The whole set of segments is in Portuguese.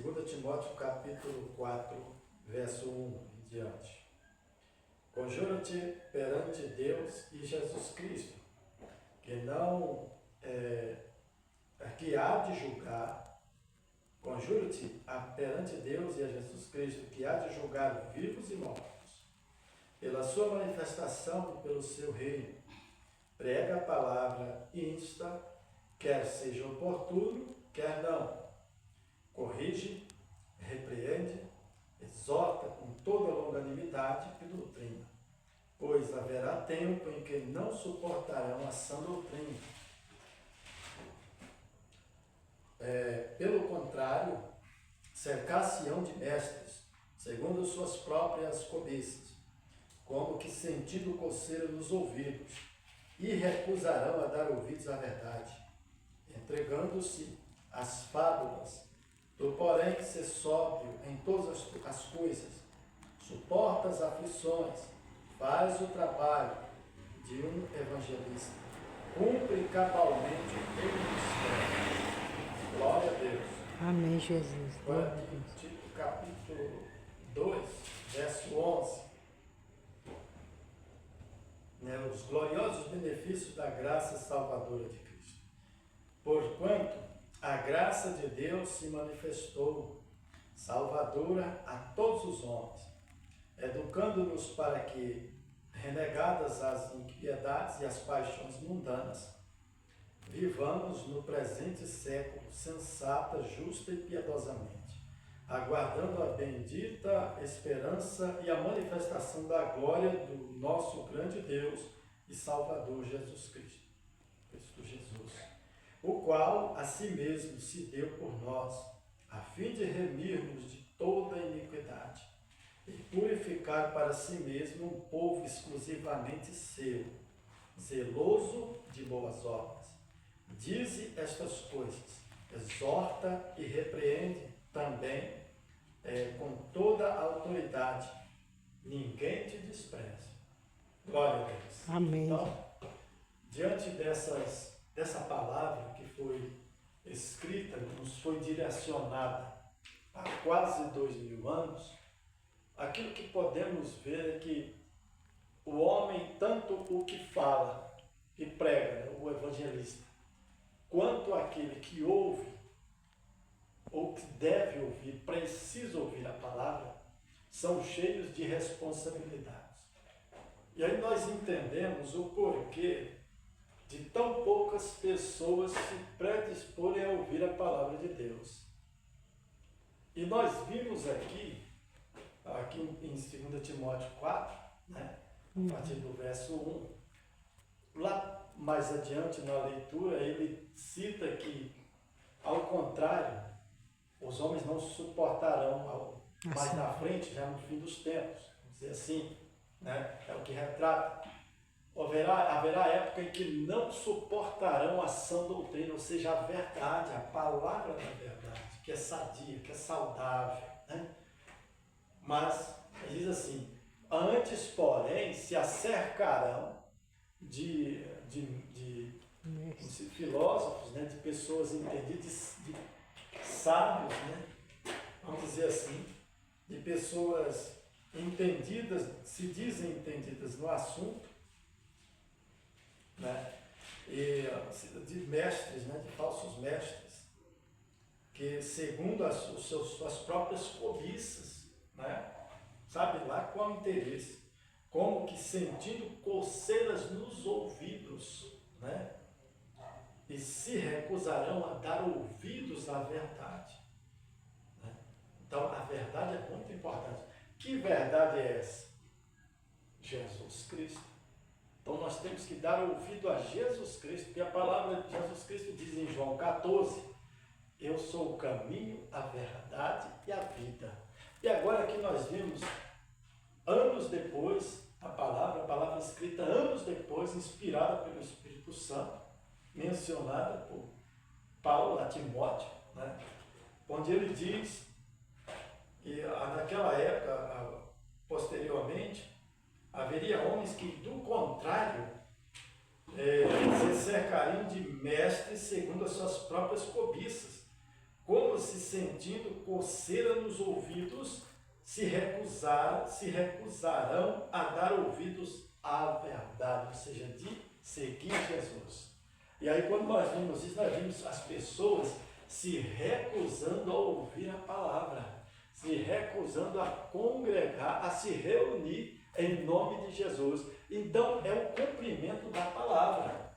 2 Timóteo capítulo 4, verso 1 em diante. Conjura-te perante Deus e Jesus Cristo, que há de julgar. Conjura-te perante Deus e a Jesus Cristo, que há de julgar vivos e mortos, pela sua manifestação e pelo seu reino. Prega a palavra, insta, quer seja oportuno, quer não. Corrige, repreende, exorta com toda longanimidade e doutrina, pois haverá tempo em que não suportarão a sã doutrina. Pelo contrário, cercar-se-ão de mestres, segundo suas próprias cobiças, como que sentindo coceira nos ouvidos, e recusarão a dar ouvidos à verdade, entregando-se às fábulas. Tu, porém, que ser sóbrio em todas as coisas, suporta as aflições, faz o trabalho de um evangelista, cumpre cabalmente o teu ministério. Glória a Deus. Amém, Jesus. Agora, Tito capítulo 2, verso 11. Os gloriosos benefícios da graça salvadora de Cristo. Porquanto a graça de Deus se manifestou, salvadora a todos os homens, educando-nos para que, renegadas as impiedades e as paixões mundanas, vivamos no presente século sensata, justa e piedosamente, aguardando a bendita esperança e a manifestação da glória do nosso grande Deus e Salvador Jesus Cristo. Cristo Jesus, o qual a si mesmo se deu por nós, a fim de remir-nos de toda iniquidade e purificar para si mesmo um povo exclusivamente seu, zeloso de boas obras. Dize estas coisas, exorta e repreende também com toda a autoridade. Ninguém te despreze. Glória a Deus. Amém. Então, diante dessa palavra que foi escrita, nos foi direcionada há quase 2000 anos, aquilo que podemos ver é que o homem, tanto o que fala, que prega, o evangelista, quanto aquele que ouve, ou que deve ouvir, precisa ouvir a palavra, são cheios de responsabilidades. E aí nós entendemos o porquê de tão poucas pessoas se predisporem a ouvir a palavra de Deus. E nós vimos aqui em 2 Timóteo 4, a partir do verso 1, lá mais adiante na leitura, ele cita que, ao contrário, os homens não suportarão mais na frente, já no fim dos tempos, vamos dizer assim, é o que retrata. Haverá época em que não suportarão a sã doutrina, ou seja, a verdade, a palavra da verdade, que é sadia, que é saudável. Mas, ele diz assim, antes, porém, se acercarão de filósofos, de pessoas entendidas, de sábios, vamos dizer assim, de pessoas entendidas, se dizem entendidas no assunto, e de mestres, de falsos mestres, que segundo suas próprias cobiças, sabe lá qual interesse, como que sentindo coceiras nos ouvidos, e se recusarão a dar ouvidos à verdade. Então a verdade é muito importante. Que verdade é essa? Jesus Cristo. Então nós temos que dar ouvido a Jesus Cristo, porque a palavra de Jesus Cristo diz em João 14, eu sou o caminho, a verdade e a vida. E agora que nós vimos, anos depois, a palavra escrita anos depois, inspirada pelo Espírito Santo, mencionada por Paulo a Timóteo, onde ele diz que naquela época, posteriormente, haveria homens que, do contrário, se cercariam de mestres segundo as suas próprias cobiças, como se sentindo coceira nos ouvidos, se recusarão a dar ouvidos à verdade, ou seja, de seguir Jesus. E aí quando nós vimos isso, nós vimos as pessoas se recusando a ouvir a palavra, se recusando a congregar, a se reunir em nome de Jesus. Então é o cumprimento da palavra.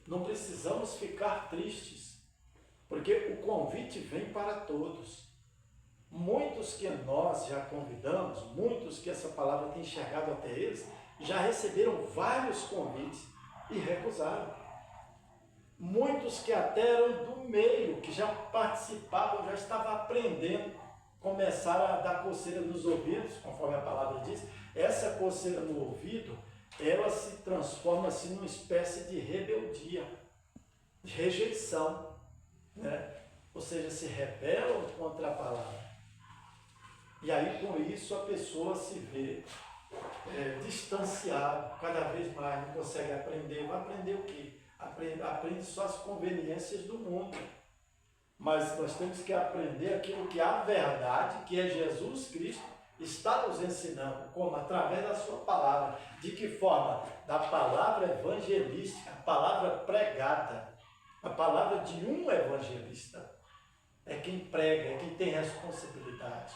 Não precisamos ficar tristes, porque o convite vem para todos. Muitos que nós já convidamos, muitos que essa palavra tem chegado até eles, já receberam vários convites e recusaram. Muitos que até eram do meio, que já participavam, já estavam aprendendo, começaram a dar coceira nos ouvidos, conforme a palavra diz. Essa coceira no ouvido, ela se transforma assim numa espécie de rebeldia, de rejeição, né? Ou seja, se rebelam contra a palavra. E aí com isso a pessoa se vê distanciada, cada vez mais, não consegue aprender. Vai aprender o quê? Aprende só as conveniências do mundo. Mas nós temos que aprender aquilo que a verdade, que é Jesus Cristo, está nos ensinando, como? Através da sua palavra. De que forma? Da palavra evangelística, a palavra pregada, a palavra de um evangelista. É quem prega, é quem tem responsabilidade.